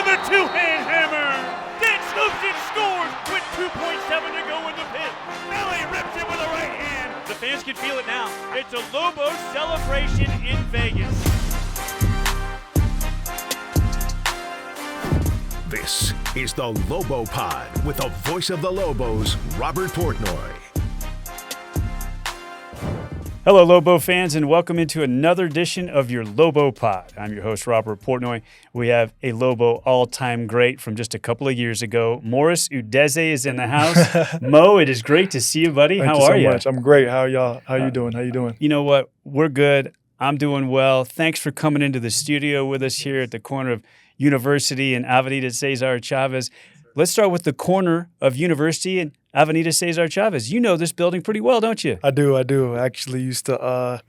the two-hand hammer. Dan scoops and scores with 2.7 to go in the pit. Nelly rips it with a right hand. The fans can feel it now. It's a Lobos celebration in Vegas. This is the Lobo Pod with the voice of the Lobos, Robert Portnoy. Hello, Lobo fans, and welcome into another edition of your Lobo Pod. I'm your host, Robert Portnoy. We have a Lobo all-time great from just a couple of years ago. Morris Udeze is in the house. Mo, it is great to see you, buddy. Thank How you are so you? much. I'm great. How are y'all? How you doing? How you doing? You know what? We're good. I'm doing well. Thanks for coming into the studio with us here at the corner of University and Avenida Cesar Chavez. Let's start with the corner of University and Avenida Cesar Chavez. You know this building pretty well, don't you? I do. I actually used to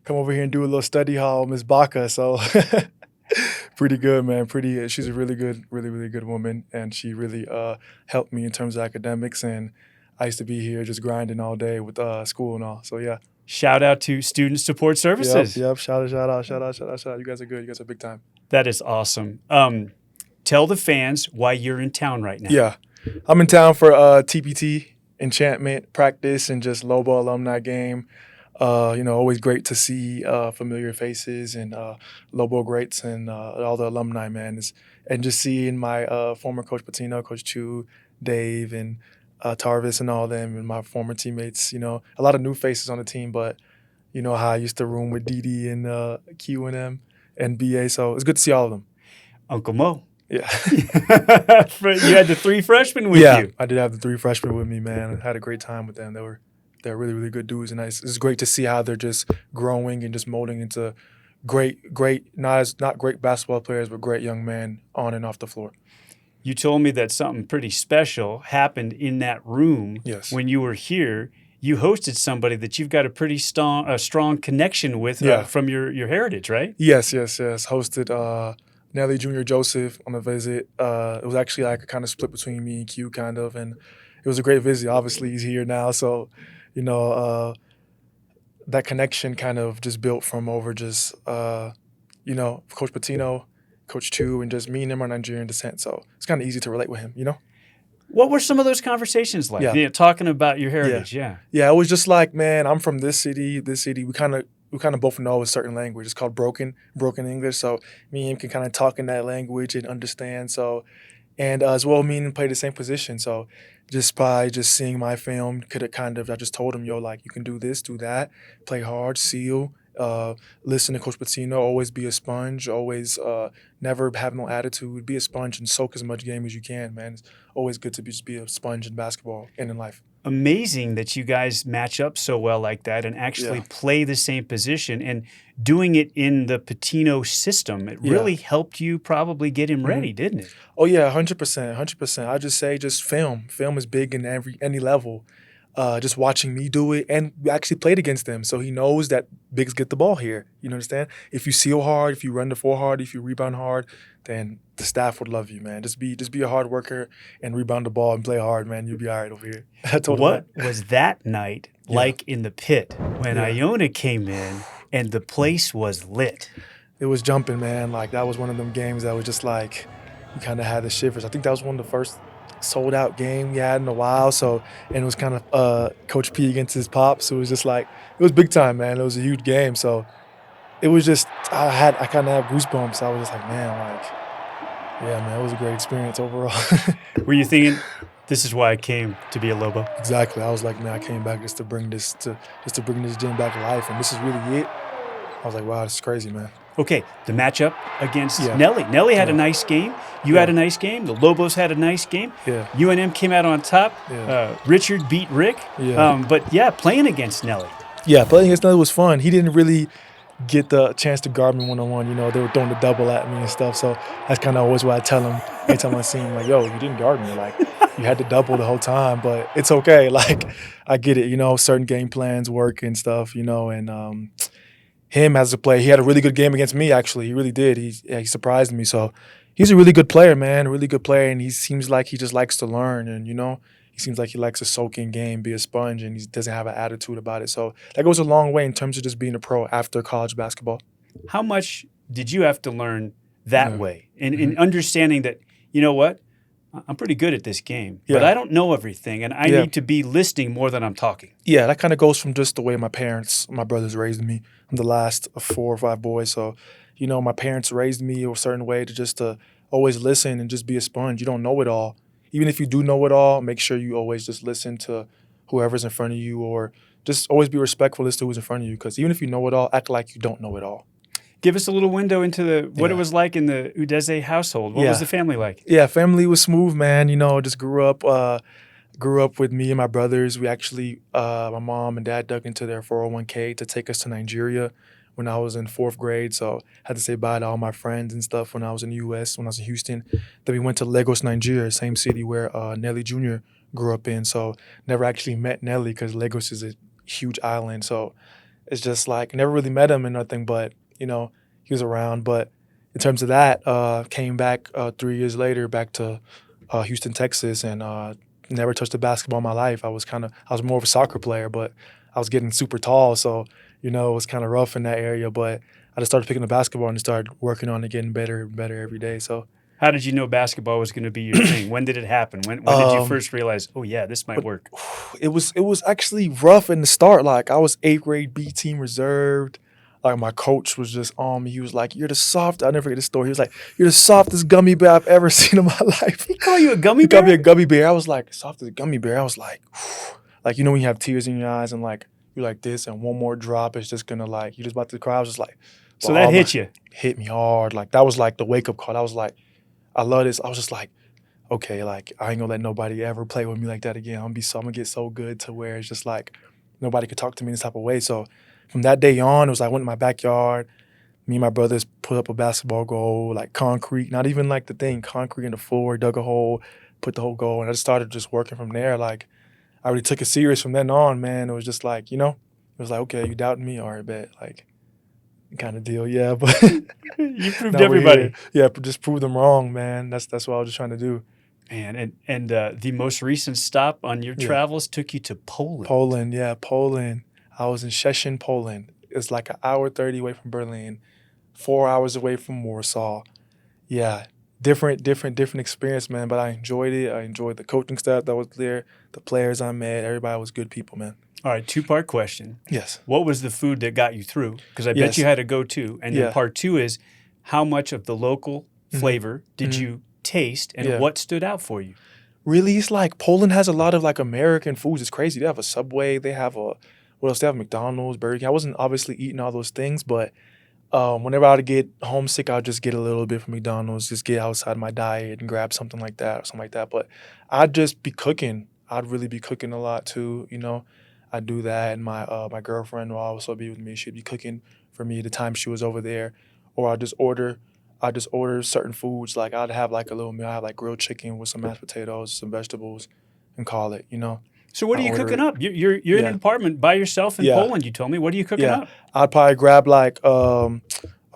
come over here and do a little study hall with Ms. Baca. So pretty good, man. She's a really good, really good woman. And she really helped me in terms of academics. And I used to be here just grinding all day with school and all. So, yeah. Shout out to Student Support Services. Yep. Shout out. You guys are good. You guys are big time. That is awesome. Tell the fans why you're in town right now. Yeah. I'm in town for TPT, enchantment, practice, and just Lobo alumni game. Always great to see familiar faces and Lobo greats and all the alumni, man. And just seeing my former Coach Patino, Coach Chu, Dave, and Tarvis and all them, and my former teammates. A lot of new faces on the team, but you know how I used to room with Didi and Q and M and BA. So it's good to see all of them. Uncle Mo. Yeah. You had the three freshmen with you. Yeah, I did have the three freshmen with me, man. I had a great time with them. They're really, really good dudes, and it's great to see how they're just growing and just molding into great, not great basketball players, but great young men on and off the floor. You told me that something pretty special happened in that room when you were here. You hosted somebody that you've got a pretty strong connection with from your heritage, right? Yes. Hosted Nelly Jr. Joseph on a visit. It was actually like a kind of split between me and Q, kind of, and it was a great visit. Obviously, he's here now, so that connection kind of just built from over just Coach Patino, Coach Chu, and just me and him are Nigerian descent, so it's kind of easy to relate with him, What were some of those conversations like? Yeah. Talking about your heritage, Yeah, it was just like, man, I'm from this city. We kind of both know a certain language. It's called broken English. So me and him can kind of talk in that language and understand. So, and as well, me and him play the same position. So just by just seeing my film, I just told him, like, you can do this, do that, play hard, seal, listen to Coach Patino, always be a sponge, always never have no attitude, be a sponge and soak as much game as you can, man. It's always good to just be a sponge in basketball and in life. Amazing that you guys match up so well like that and actually play the same position, and doing it in the Patino system. It really helped you probably get him ready, didn't it? Oh yeah, 100%. I just say just film. Film is big in any level. Just watching me do it, and we actually played against them, so he knows that bigs get the ball here. You understand? If you seal hard, if you run the floor hard, if you rebound hard, then the staff would love you, man. Just be a hard worker and rebound the ball and play hard, man. You'll be all right over here. What was that night like in the pit when Iona came in and the place was lit? It was jumping, man. Like, that was one of them games that was just like, you kind of had the shivers. I think that was one of the first sold out game we had in a while. So, and it was kind of Coach P against his pops. So it was just like, it was big time, man. It was a huge game. So it was just, I kind of have goosebumps. I was just like, man, it was a great experience overall. Were you thinking, this is why I came to be a Lobo? Exactly. I was like, man, I came back just to bring this gym back to life, and this is really it. I was like, wow, this is crazy, man. Okay, the matchup against Nelly. Nelly had a nice game. You had a nice game. The Lobos had a nice game. Yeah. UNM came out on top. Yeah. Richard beat Rick. Yeah. Playing against Nelly. Yeah, playing against Nelly was fun. He didn't really get the chance to guard me one-on-one. They were throwing the double at me and stuff. So that's kind of always what I tell him every time I see him, like, yo, you didn't guard me. Like, you had to double the whole time, but it's okay. Like, I get it, certain game plans work and stuff, and him as a player, he had a really good game against me, actually. He really did. He surprised me. So he's a really good player, man, a really good player, and he seems like he just likes to learn, and, he seems like he likes to soak in game, be a sponge, and he doesn't have an attitude about it. So that goes a long way in terms of just being a pro after college basketball. How much did you have to learn that way? And understanding that you know what? I'm pretty good at this game, but Yeah. I don't know everything, and I Yeah. need to be listening more than I'm talking. Yeah, that kind of goes from just the way my brothers raised me. I'm the last of 4 or 5 boys, so my parents raised me a certain way to always listen and just be a sponge. You don't know it all. Even if you do know it all, make sure you always just listen to whoever's in front of you, or just always be respectful as to who's in front of you. Because even if you know it all, act like you don't know it all. Give us a little window into what it Yeah. was like in the Udeze household. What was Yeah. the family like? Yeah, family was smooth, man. Just grew up with me and my brothers. We actually, my mom and dad dug into their 401k to take us to Nigeria when I was in 4th grade. So had to say bye to all my friends and stuff when I was in the U.S., when I was in Houston. Then we went to Lagos, Nigeria, same city where Nelly Jr. grew up in. So never actually met Nelly because Lagos is a huge island. So it's just like never really met him and nothing, but he was around. But in terms of that, came back 3 years later back to Houston, Texas, and never touched a basketball in my life. I was more of a soccer player, but I was getting super tall, so it was kind of rough in that area. But I just started picking up basketball and started working on it, getting better and better every day. So How did you know basketball was going to be your thing? When did it happen? When did you first realize, oh yeah, this might work? it was actually rough in the start. Like I was 8th grade B team reserved. Like my coach was just on me. He was like, "You're the soft." I'll never forget this story. He was like, "You're the softest gummy bear I've ever seen in my life." He call you a gummy He bear? got me a gummy bear. I was like, soft as a gummy bear. I was like, like when you have tears in your eyes and like you're like this, and one more drop is just gonna like you're just about to cry. I was just like, So that hit you. hit me hard. Like that was like the wake up call. I was like, I love this. I was just like, okay, like I ain't gonna let nobody ever play with me like that again. I'm gonna get so good to where it's just like nobody could talk to me this type of way. So from that day on, it was like I went in my backyard. Me and my brothers put up a basketball goal, like concrete, not even like the thing, concrete in the floor, dug a hole, put the whole goal, and I just started just working from there. Like I really took it serious from then on, man. It was just like, it was like, okay, you doubting me? All right, bet. Like kind of deal, yeah. But You proved now we're everybody. here. Yeah, just prove them wrong, man. That's what I was just trying to do. Man, and the most recent stop on your Yeah. travels took you to Poland. Poland. I was in Szczecin, Poland. It's like an hour 30 away from Berlin, 4 hours away from Warsaw. Yeah, different experience, man. But I enjoyed it. I enjoyed the coaching staff that was there, the players I met. Everybody was good people, man. All right, 2-part question. Yes. What was the food that got you through? Because I bet Yes. you had a go-to. And then Yeah. part 2 is how much of the local flavor did you taste, and Yeah. what stood out for you? Really, it's like Poland has a lot of like American foods. It's crazy. They have a Subway. They have what else? They have McDonald's, Burger King. I wasn't obviously eating all those things, but whenever I would get homesick, I'd just get a little bit from McDonald's, just get outside my diet and grab something like that or something like that. But I'd just be cooking. I'd really be cooking a lot too. I'd do that, and my girlfriend will also be with me. She'd be cooking for me the time she was over there, or I'd just order certain foods. Like I'd have like a little meal. I have like grilled chicken with some mashed potatoes, some vegetables, and call it. So what are I you order cooking it. up? You're in Yeah. an apartment by yourself in Yeah. Poland, you told me. What are you cooking Yeah. up? I'd probably grab like a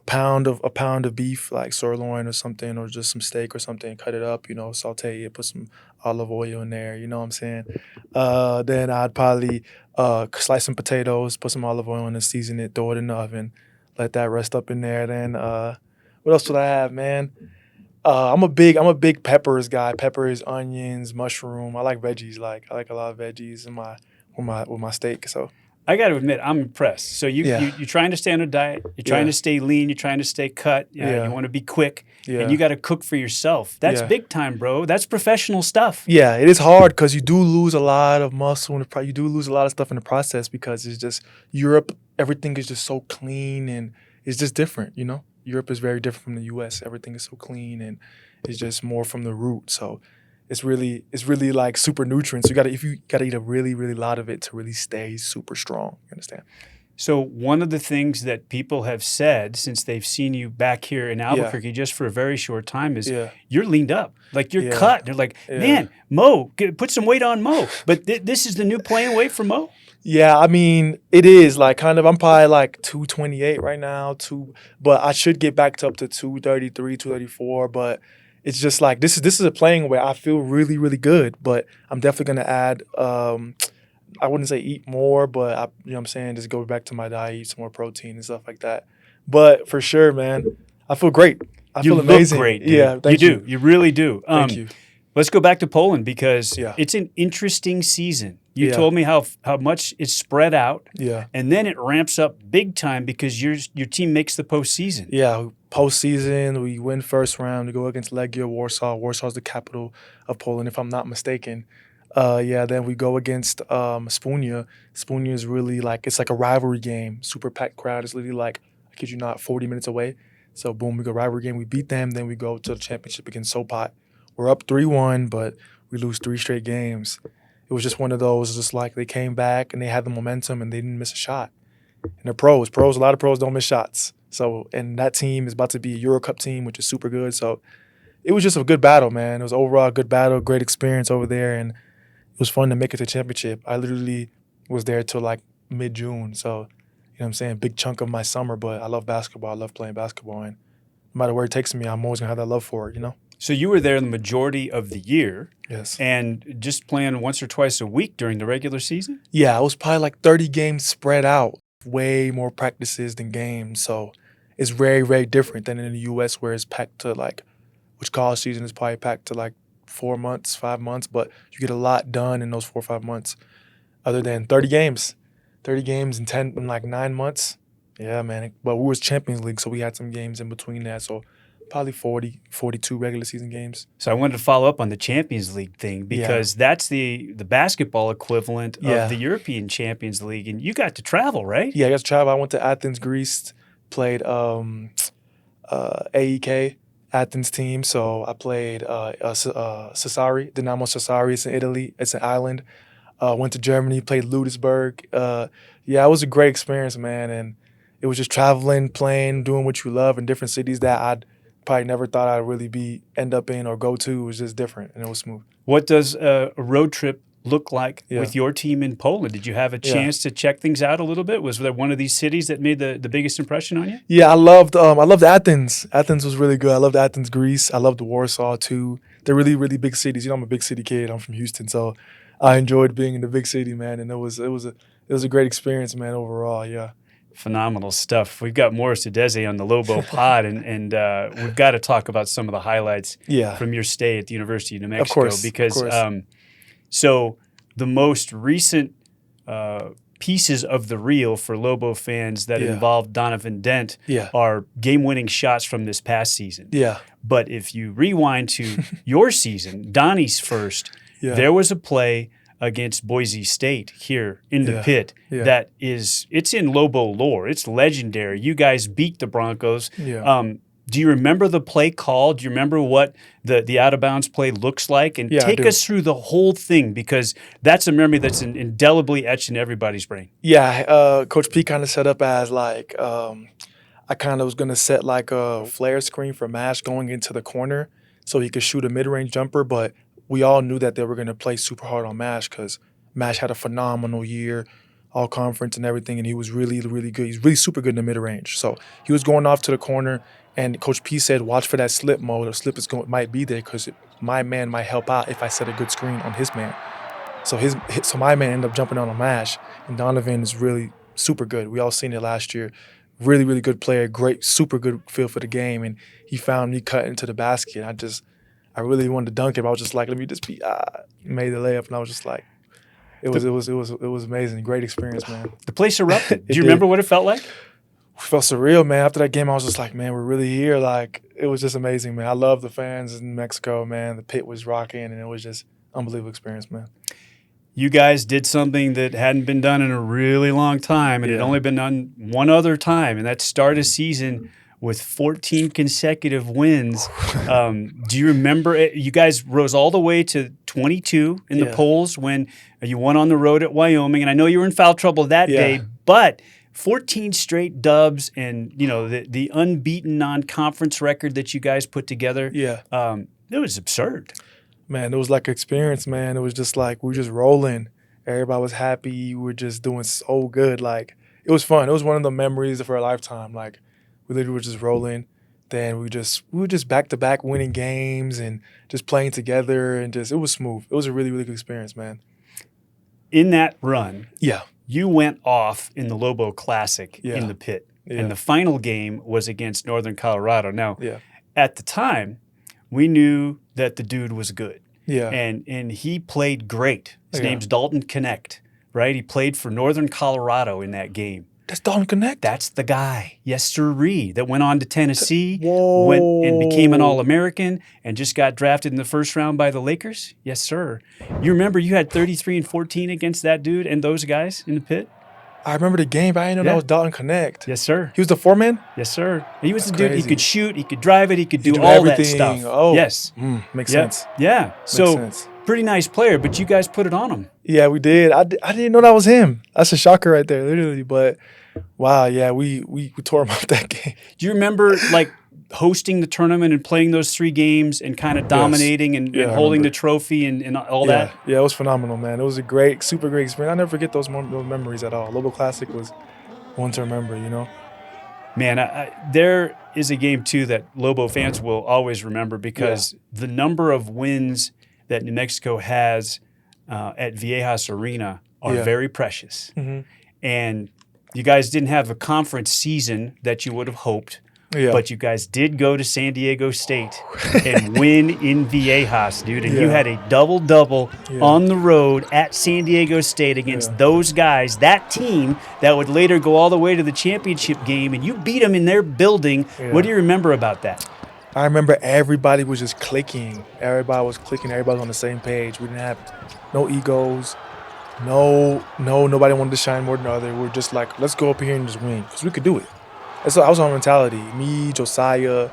pound of beef, like sirloin or something, or just some steak or something. Cut it up, saute it, put some olive oil in there. You know what I'm saying? Then I'd probably slice some potatoes, put some olive oil in it, season it, throw it in the oven, let that rest up in there. Then what else would I have, man? I'm a big peppers guy. Peppers, onions, mushroom. I like veggies. Like I like a lot of veggies in with my steak. So I got to admit, I'm impressed. So you're trying to stay on a diet. You're trying Yeah. to stay lean. You're trying to stay cut. Yeah. You want to be quick. Yeah. And you got to cook for yourself. That's Yeah. big time, bro. That's professional stuff. Yeah, it is hard because you do lose a lot of muscle and you do lose a lot of stuff in the process because it's just Europe. Everything is just so clean and it's just different. Europe is very different from the U.S. Everything is so clean and it's just more from the root. So it's really like super nutrients. You gotta eat a really really lot of it to really stay super strong. You understand? So one of the things that people have said since they've seen you back here in Albuquerque just for a very short time is Yeah. you're leaned up. Like you're Yeah. cut. They're like, Yeah. man, Mo, put some weight on Mo. But this is the new playing weight for Mo? Yeah, I mean, it is like kind of. I'm probably like 228 right now, but I should get back up to 233, 234. But it's just like this is a playing where I feel really, really good. But I'm definitely gonna add. I wouldn't say eat more, but you know what I'm saying, just go back to my diet, eat some more protein and stuff like that. But for sure, man, I feel great. I You feel look amazing. great, dude. Yeah, thank you you. do. You really do. Thank you. Let's go back to Poland because Yeah. it's an interesting season. You Yeah. told me how much it's spread out, Yeah. and then it ramps up big time because your team makes the postseason. Yeah, postseason, we win first round. We go against Legia Warsaw. Warsaw's the capital of Poland, if I'm not mistaken. Then we go against Spunia. Spunia is really like, it's like a rivalry game. Super packed crowd. It's literally like, I kid you not, 40 minutes away. So boom, we go rivalry game. We beat them. Then we go to the championship against Sopot. We're up 3-1, but we lose 3 straight games. It was just one of those, just like they came back and they had the momentum and they didn't miss a shot. And they're pros. A lot of pros don't miss shots. So, and that team is about to be a Euro Cup team, which is super good. So it was just a good battle, man. It was overall a good battle, great experience over there. And it was fun to make it to the championship. I literally was there till like mid-June. So, you know what I'm saying? Big chunk of my summer, but I love basketball. I love playing basketball. And no matter where it takes me, I'm always going to have that love for it, you know? So you were there the majority of the year Yes. and just playing once or twice a week during the regular season? Yeah, it was probably like 30 games spread out. Way more practices than games. So it's very, very different than in the U.S. where it's packed to like, which college season is probably packed to like 4 months, 5 months, but you get a lot done in those 4 or 5 months other than 30 games. 30 games in like 9 months. Yeah, man. But we was Champions League, so we had some games in between that. So probably 40, 42 regular season games. So I wanted to follow up on the Champions League thing because that's the basketball equivalent Yeah. of the European Champions League, and you got to travel, right? Yeah, I got to travel. I went to Athens, Greece, played AEK, Athens team. So I played Sassari, Dinamo Sassari. It's in Italy. It's an island. Went to Germany, played Ludwigsburg. It was a great experience, man. And it was just traveling, playing, doing what you love in different cities that I'd probably never thought I'd really end up in or go to. It was just different, and it was smooth. What does a road trip look like Yeah. with your team in Poland? Did you have a Yeah. chance to check things out a little bit? Was there one of these cities that made the biggest impression on you? Yeah, I loved Athens. Athens was really good. I loved Athens, Greece. I loved Warsaw too. They're really, really big cities. You know, I'm a big city kid. I'm from Houston, so I enjoyed being in the big city, man. And it was a great experience, man. Overall, yeah. Phenomenal stuff. We've got Morris Udeze on the Lobo Pod, and we've got to talk about some of the highlights Yeah. from your stay at the University of New Mexico. course, of Because course. so the most recent pieces of the reel for Lobo fans that Yeah. involve Donovan Dent Yeah. are game-winning shots from this past season. Yeah. But if you rewind to your season, Donnie's first, Yeah. there was a play against Boise State here in the Yeah. pit Yeah. that it's in Lobo lore. It's legendary. You guys beat the Broncos. Yeah. Do you remember the play call? Do you remember what the out of bounds play looks like? And Yeah, I take do. us through the whole thing because that's a memory that's indelibly etched in everybody's brain. Yeah, Coach P kind of set up as like I kind of was gonna set like a flare screen for Mash going into the corner so he could shoot a mid-range jumper, but we all knew that they were gonna play super hard on Mash because Mash had a phenomenal year, all conference and everything, and he was really, really good. He's really super good in the mid-range. So he was going off to the corner, and Coach P said, "Watch for that slip mode. Or slip might be there because my man might help out if I set a good screen on his man." So so my man ended up jumping on a Mash, and Donovan is really super good. We all seen it last year. Really, really good player, great, super good feel for the game, and he found me cutting into the basket. I really wanted to dunk it, but I was just like, let me just made the layup, and I was just like, it was amazing, great experience, man. The place erupted. Do you did. remember what it felt like? It felt surreal, man. After that game, I was just like, man, we're really here. Like, it was just amazing, man. I love the fans in Mexico, man. The pit was rocking, and it was just unbelievable experience, man. You guys did something that hadn't been done in a really long time, and it had Yeah. only been done one other time, and that's start a season with 14 consecutive wins. Do you remember it? You guys rose all the way to 22 in the Yeah. polls when you won on the road at Wyoming, and I know you were in foul trouble that Yeah. day, but 14 straight dubs and the unbeaten non-conference record that you guys put together. Yeah. It was absurd. Man, it was like an experience, man. It was just like we were just rolling. Everybody was happy. We were just doing so good. Like, it was fun. It was one of the memories of our lifetime. Like, we literally were just rolling. Then we were just back to back winning games and just playing together, and it was smooth. It was a really, really good experience, man. In that run, Yeah. you went off in the Lobo Classic Yeah. in the pit. Yeah. And the final game was against Northern Colorado. Now, Yeah. at the time, we knew that the dude was good. Yeah. And he played great. His Yeah. name's Dalton Connect, right? He played for Northern Colorado in that game. That's Dalton Connect. That's the guy, yes sirree, that went on to Tennessee, Whoa. went and became an All-American, and just got drafted in the first round by the Lakers. Yes, sir. You remember you had 33 and 14 against that dude and those guys in the pit? I remember the game, but I didn't know Yeah. that was Dalton Connect. Yes, sir. He was the foreman? Yes, sir. He was That's the dude. He crazy. could shoot. He could drive it. He could do do all that everything. stuff. Oh. Yes. Makes Yep. sense. Yeah. So sense. pretty nice player, but you guys put it on him. Yeah, we did. I didn't know that was him. That's a shocker right there, literally. But wow, yeah, we tore him up that game. Do you remember like hosting the tournament and playing those 3 games and kind of dominating and Yeah, I holding the remember. trophy and all Yeah, that? yeah, it was phenomenal, man. It was a great, super great experience. I never forget those memories at all. Lobo Classic was one to remember, you know? Man, there is a game too that Lobo fans will always remember because the number of wins that New Mexico has at Viejas Arena are Yeah. very precious. Mhm. And you guys didn't have a conference season that you would have hoped, Yeah. but you guys did go to San Diego State and win in Viejas, dude. And you Yeah. had a double-double Yeah. on the road at San Diego State against Yeah. those guys, that team that would later go all the way to the championship game, and you beat them in their building. Yeah. What do you remember about that? I remember everybody was just clicking. Everybody was clicking. Everybody was on the same page. We didn't have no egos. Nobody wanted to shine more than the other. We're just like, let's go up here and just win because we could do it. That's that was our mentality. Me, Josiah,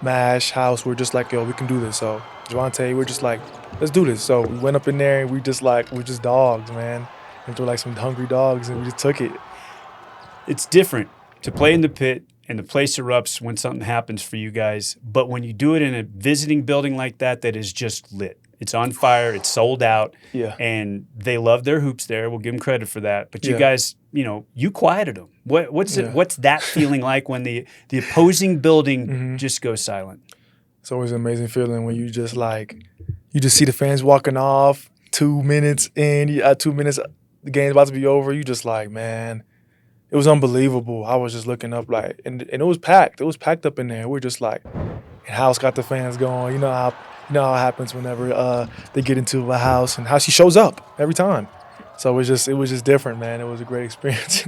Mash, House, we're just like, yo, we can do this. So Javante, we're just like, let's do this. So we went up in there and we're just dogs, man. And we're like some hungry dogs and we just took it. It's different to play in the pit and the place erupts when something happens for you guys. But when you do it in a visiting building like that is just lit. It's on fire. It's sold out. Yeah. And they love their hoops there. We'll give them credit for that. But you Yeah. guys, you quieted them. What's Yeah. what's that feeling like when the opposing building Mm-hmm. just goes silent? It's always an amazing feeling when you just see the fans walking off 2 minutes in, 2 minutes, the game's about to be over. You just like, man, it was unbelievable. I was just looking up and it was packed. It was packed up in there. We're just like, and House got the fans going. You know how it happens whenever they get into a house and how she shows up every time. So it was just different, man. It was a great experience.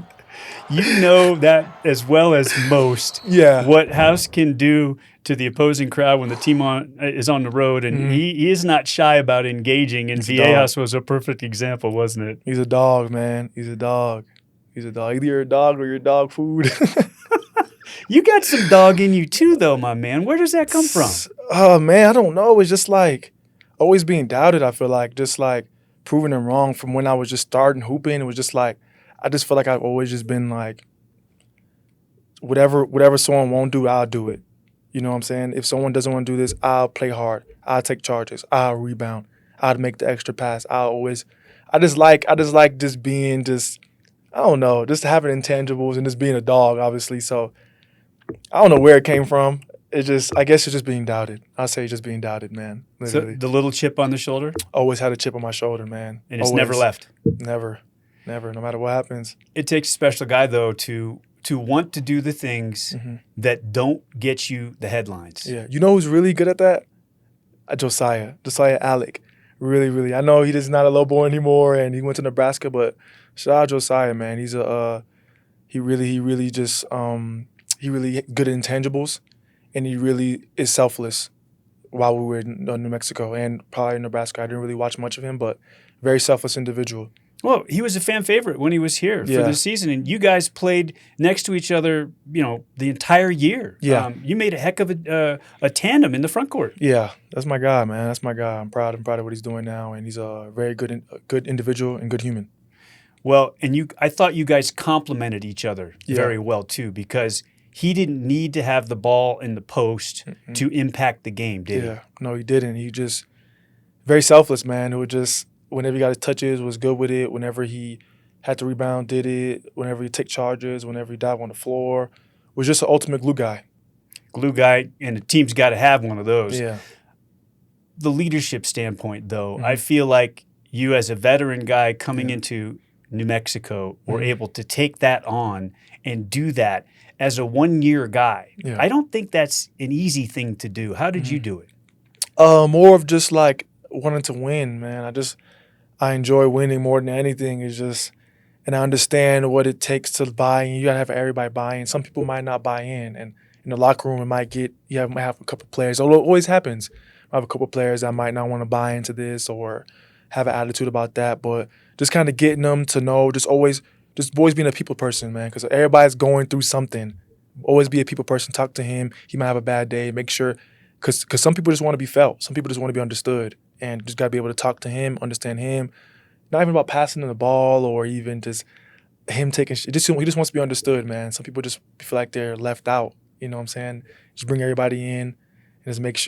You know that as well as most. Yeah. What House can do to the opposing crowd when the team is on the road, and he is not shy about engaging. And Mm-hmm. He's a Viejas was a perfect example, wasn't it? He's a dog, man. He's a dog. He's a dog. Either you're a dog or you're dog food. You got some dog in you too, though, my man. Where does that come from? Oh man, I don't know. It's just like always being doubted. I feel like just like proving them wrong from when I was just starting hooping. It was just like I just feel like I've always just been like whatever someone won't do, I'll do it. You know what I'm saying? If someone doesn't want to do this, I'll play hard. I'll take charges. I'll rebound. I'll make the extra pass. I just like just being I don't know, just having intangibles and just being a dog, obviously. So I don't know where it came from. I guess it's just being doubted. I'll say just being doubted, man. So Literally. the little chip on the shoulder, Always had a chip on my shoulder, man. and it's never Always. left. Never. No matter what happens. It takes a special guy, though, to want to do the things that don't get you the headlines. Yeah. You know who's really good at that? Josiah Alec. Really, really. I know he's not a Lobo anymore and he went to Nebraska, but shout out Josiah, man. He's he really just he really good at intangibles, and he really is selfless. While we were in New Mexico and probably in Nebraska, I didn't really watch much of him, but very selfless individual. Well, he was a fan favorite when he was here for Yeah. the season, and you guys played next to each other, the entire year. Yeah. You made a heck of a tandem in the front court. Yeah, that's my guy, man. That's my guy. I'm proud of what he's doing now, and he's a very good individual and good human. Well, and I thought you guys complemented each other Yeah. very well too, because he didn't need to have the ball in the post to impact the game, did Yeah, no, he didn't. He just very selfless, man. It would just whenever he got his touches, was good with it. Whenever he had to rebound, did it. Whenever he take charges, whenever he dive on the floor, was just an ultimate glue guy. Glue guy, and the team's got to have one of those. Yeah, The leadership standpoint, though, I feel like you as a veteran guy coming into New Mexico were able to take that on and do that as a 1-year guy. Yeah. I don't think that's an easy thing to do. How did you do it? More of just like wanting to win, man. I enjoy winning more than anything. It's just, and I understand what it takes to buy in. You gotta have everybody buy in. Some people might not buy in, and in the locker room, might have a couple players. Although it always happens. I have a couple players that might not want to buy into this or have an attitude about that. But just kind of getting them to know, just always being a people person, man. Because everybody's going through something. Always be a people person. Talk to him. He might have a bad day. Make sure, because some people just want to be felt. Some people just want to be understood. And just got to be able to talk to him, understand him. Not even about passing him the ball or even just him taking shit. He just wants to be understood, man. Some people just feel like they're left out. You know what I'm saying? Just bring everybody in and just make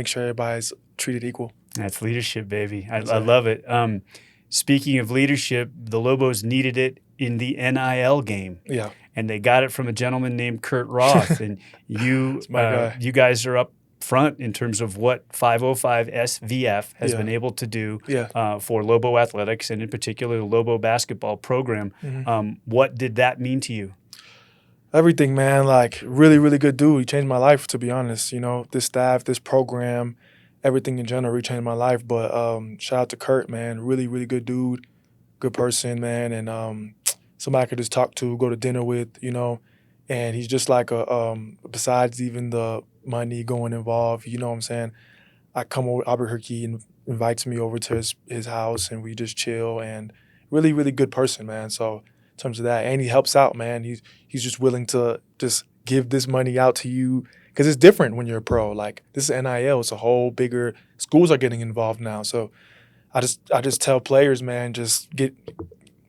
sure everybody's treated equal. That's leadership, baby. I love it. Speaking of leadership, the Lobos needed it in the NIL game. Yeah. And they got it from a gentleman named Kurt Roth. And you guys are up front in terms of what 505 SVF has been able to do for Lobo Athletics and in particular the Lobo basketball program. What did that mean to you? Everything, man. Like, really, really good dude. He changed my life, to be honest. You know, this staff, this program, everything in general really changed my life. But shout out to Kurt, man. Really, really good dude. Good person, man. And somebody I could just talk to, go to dinner with, you know. And he's just like besides even the money going involved, you know what I'm saying? I come over, Albuquerque, and invites me over to his house, and we just chill. And really, really good person, man. So in terms of that, and he helps out, man. He's just willing to just give this money out to you because it's different when you're a pro. Like, this is NIL. It's a whole bigger. Schools are getting involved now. So I just tell players, man, just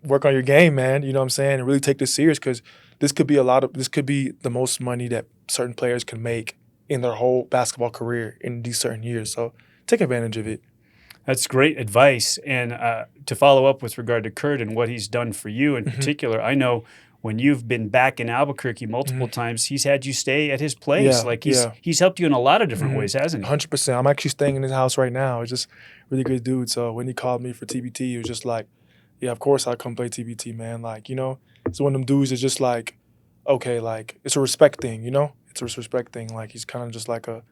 work on your game, man. You know what I'm saying? And really take this serious because this could be the most money that certain players can make in their whole basketball career in these certain years. So take advantage of it. That's great advice. And to follow up with regard to Kurt and what he's done for you in particular, I know when you've been back in Albuquerque multiple times, he's had you stay at his place. He's helped you in a lot of different ways, hasn't he? 100%. I'm actually staying in his house right now. He's just a really good dude. So when he called me for TBT, it was just like, yeah, of course I'll come play TBT, man. Like, you know, it's one of them dudes that's just like, okay, like, it's a respect thing, you know? It's a respect thing. Like, he's kind of just like a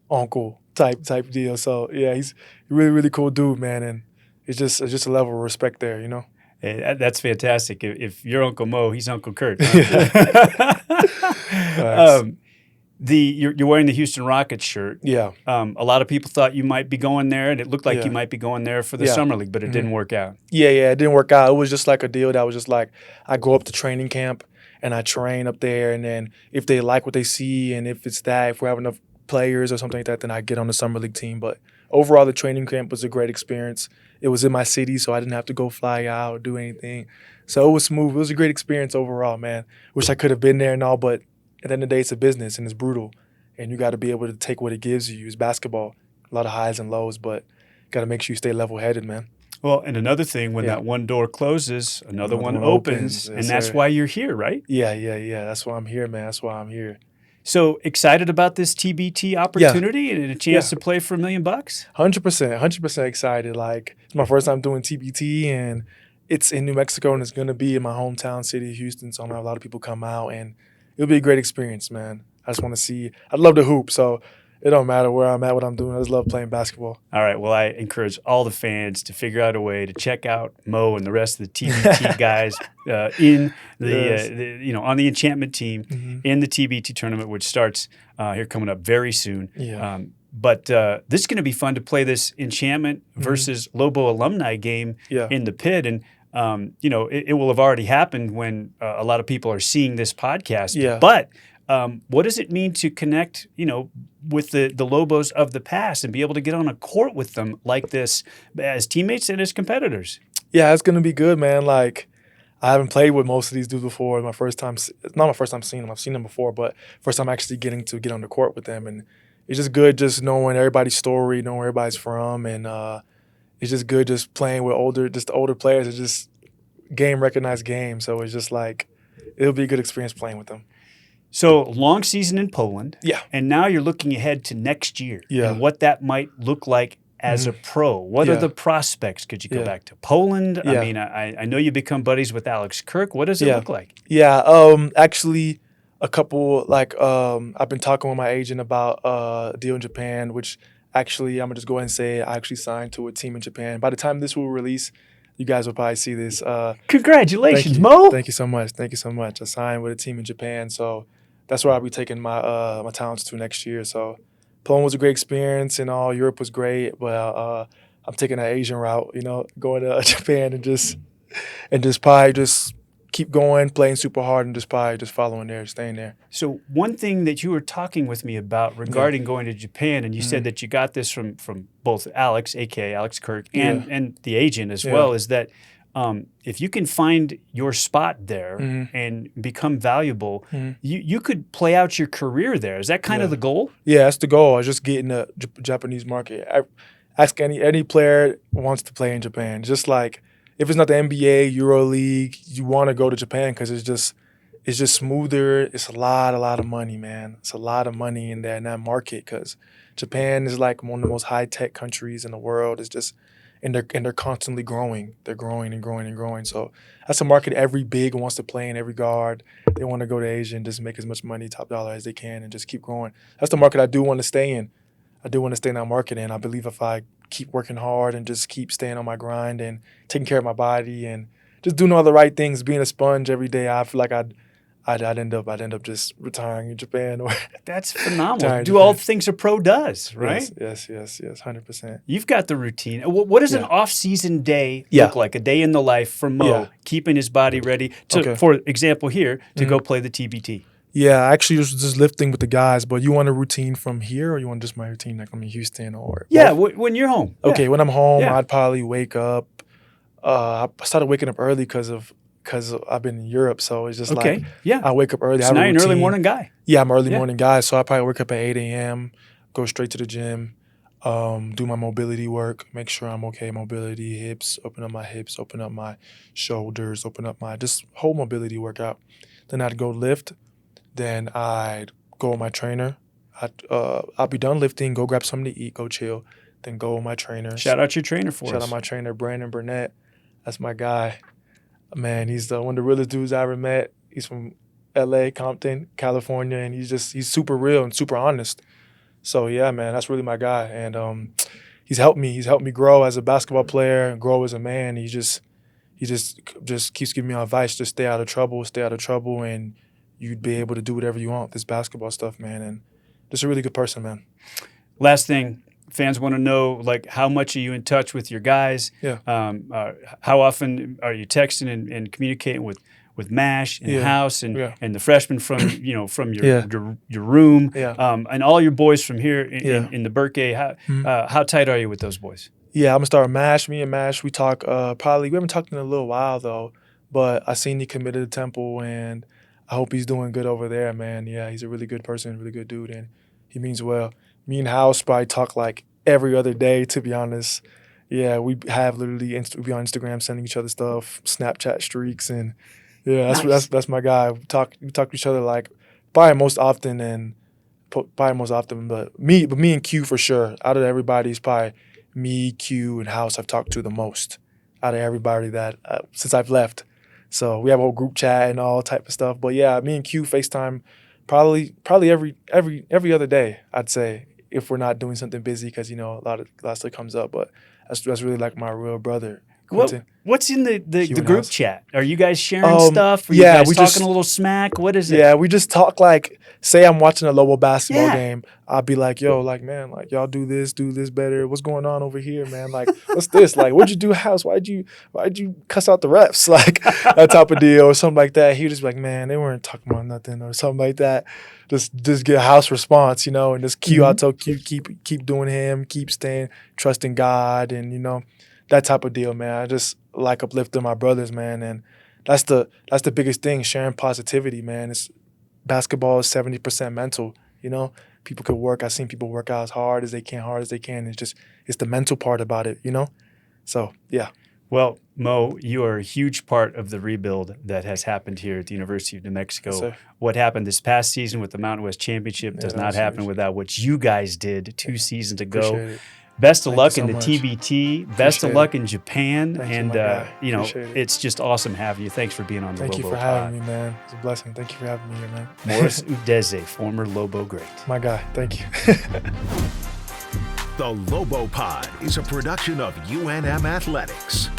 uncle type deal. So yeah, he's a really, really cool dude, man. And it's just a level of respect there, you know? Hey, that's fantastic. If you're Uncle Mo, he's Uncle Kurt. You're wearing the Houston Rockets shirt. Yeah. A lot of people thought you might be going there, and it looked like you might be going there for the Summer League, but it didn't work out. Yeah, it didn't work out. It was just like a deal that was just like, I go up to training camp and I train up there, and then if they like what they see and if we have enough players or something like that, then I get on the Summer League team. But overall, the training camp was a great experience. It was in my city, so I didn't have to go fly out or do anything. So it was smooth. It was a great experience overall, man. Wish I could have been there and all, but at the end of the day, it's a business and it's brutal. And you got to be able to take what it gives you. It's basketball. A lot of highs and lows, but got to make sure you stay level-headed, man. Well, and another thing, when that one door closes, another one opens. And that's why you're here, right? Yeah. That's why I'm here, man. That's why I'm here. So excited about this TBT opportunity and a chance to play for $1 million? 100% excited. Like, it's my first time doing TBT, and it's in New Mexico, and it's going to be in my hometown city, Houston. So I'm going to have a lot of people come out, and it'll be a great experience, man. I just want to see. I'd love to hoop, so it don't matter where I'm at, what I'm doing. I just love playing basketball. All right. Well, I encourage all the fans to figure out a way to check out Mo and the rest of the TBT guys in on the Enchantment team in the TBT tournament, which starts here coming up very soon. Yeah. But this is going to be fun to play this Enchantment versus Lobo alumni game in the pit. And, it will have already happened when a lot of people are seeing this podcast. Yeah. But what does it mean to connect, with the Lobos of the past and be able to get on a court with them like this as teammates and as competitors? Yeah, it's going to be good, man. Like, I haven't played with most of these dudes before. Not my first time seeing them. I've seen them before, but first time actually getting to get on the court with them. And it's just good just knowing everybody's story, knowing where everybody's from. And it's just good just playing with older players. It's just recognized game. So it's just like, it'll be a good experience playing with them. So long season in Poland. Yeah. And now you're looking ahead to next year and what that might look like as a pro. What are the prospects? Could you go back to Poland? Yeah. I mean, I know you become buddies with Alex Kirk. What does it look like? Yeah. Actually, a couple like I've been talking with my agent about a deal in Japan, which actually I'm gonna just go ahead and say I actually signed to a team in Japan. By the time this will release, you guys will probably see this. Congratulations, Thank you. Mo. Thank you so much. Thank you so much. I signed with a team in Japan, so that's where I'll be taking my my talents to next year. So Poland was a great experience and all. Europe was great, but I'm taking that Asian route. You know, going to Japan and just probably just keep going, playing super hard, and just probably just following there, staying there. So one thing that you were talking with me about regarding going to Japan, and you said that you got this from both Alex, aka Alex Kirk, and the agent as well, is that if you can find your spot there and become valuable, you could play out your career there. Is that kind of the goal? Yeah, that's the goal. I just get in the Japanese market. Ask any player wants to play in Japan. Just like if it's not the NBA, Euro League, you want to go to Japan because it's just smoother. It's a lot of money, man. It's a lot of money in there in that market because Japan is like one of the most high tech countries in the world. It's just and they're constantly growing. They're growing and growing and growing. So that's a market every big wants to play in, every guard. They want to go to Asia and just make as much money, top dollar as they can, and just keep growing. That's the market I do want to stay in. I do want to stay in that market, and I believe if I keep working hard and just keep staying on my grind and taking care of my body and just doing all the right things, being a sponge every day, I feel like I'd end up just retiring in Japan or That's phenomenal. Do all the things a pro does, right? Yes, 100%. You've got the routine. What does an off-season day look like? A day in the life for Mo, keeping his body ready to, for example, here to go play the TBT. Yeah, actually, just lifting with the guys. But you want a routine from here, or you want just my routine like I'm in Houston or? Yeah, when you're home. Okay, when I'm home, I'd probably wake up. I started waking up early because I've been in Europe, so it's just like I wake up early. So now you're an early morning guy. Yeah, I'm an early morning guy, so I probably wake up at 8 a.m., go straight to the gym, do my mobility work, make sure I'm okay. Mobility, hips, open up my hips, open up my shoulders, open up my just whole mobility workout. Then I'd go lift. Then I'd go with my trainer. I'll be done lifting, go grab something to eat, go chill, then go with my trainer. Shout out your trainer for us. Shout out my trainer, Brandon Burnett. That's my guy. Man, he's one of the realest dudes I ever met. He's from LA, Compton, California, and he's super real and super honest. So yeah, man, that's really my guy. And he's helped me grow as a basketball player and grow as a man. He just keeps giving me advice, just stay out of trouble, and you'd be able to do whatever you want with this basketball stuff, man. And just a really good person, man. Last thing, fans want to know, like, how much are you in touch with your guys? Yeah. How often are you texting and communicating with Mash and House and the freshmen from your room and all your boys from here in the Berkey? How tight are you with those boys? Yeah, I'm gonna start with Mash. Me and Mash, we talk probably. We haven't talked in a little while though, but I seen he committed to Temple and I hope he's doing good over there, man. Yeah, he's a really good person, really good dude, and he means well. Me and House probably talk like every other day, to be honest. Yeah, we have literally we be on Instagram sending each other stuff, Snapchat streaks, and that's my guy. We talk to each other like probably most often, but me and Q for sure. Out of everybody, it's probably me, Q, and House I've talked to the most out of everybody that since I've left. So we have a whole group chat and all type of stuff. But yeah, me and Q FaceTime probably every other day, I'd say, if we're not doing something busy because, a lot of stuff comes up. But that's really like my real brother. What's in the group chat? Are you guys sharing stuff? Are you guys talking a little smack? What is it? Yeah, we just talk like, say I'm watching a Lobo basketball game. I'll be like, yo, like, man, like, y'all do this better. What's going on over here, man? Like, what's this? Like, what'd you do, House? Why'd you cuss out the refs? Like, that type of deal or something like that. He would just be like, man, they weren't talking about nothing or something like that. Just get a House response, and just Q, I tell Q, keep doing him, keep staying, trusting God, and, that type of deal, man. I just like uplifting my brothers, man, and that's the biggest thing, sharing positivity, man. Basketball is 70% mental, People could work. I've seen people work out as hard as they can. It's the mental part about it, So, yeah. Well, Mo, you are a huge part of the rebuild that has happened here at the University of New Mexico. Yes, what happened this past season with the Mountain West Championship does not happen without what you guys did 2 seasons ago. Best of Thank luck you in so the much. TBT. Best Appreciate of luck it. in Japan. Thank you, And, my guy. you know, Appreciate it. it's just awesome having you. Thanks for being on the Thank Lobo you for Pod. having me, man. It's a blessing. Thank you for having me here, man. Morris Udeze, former Lobo great. My guy. Thank you. The Lobo Pod is a production of UNM Athletics.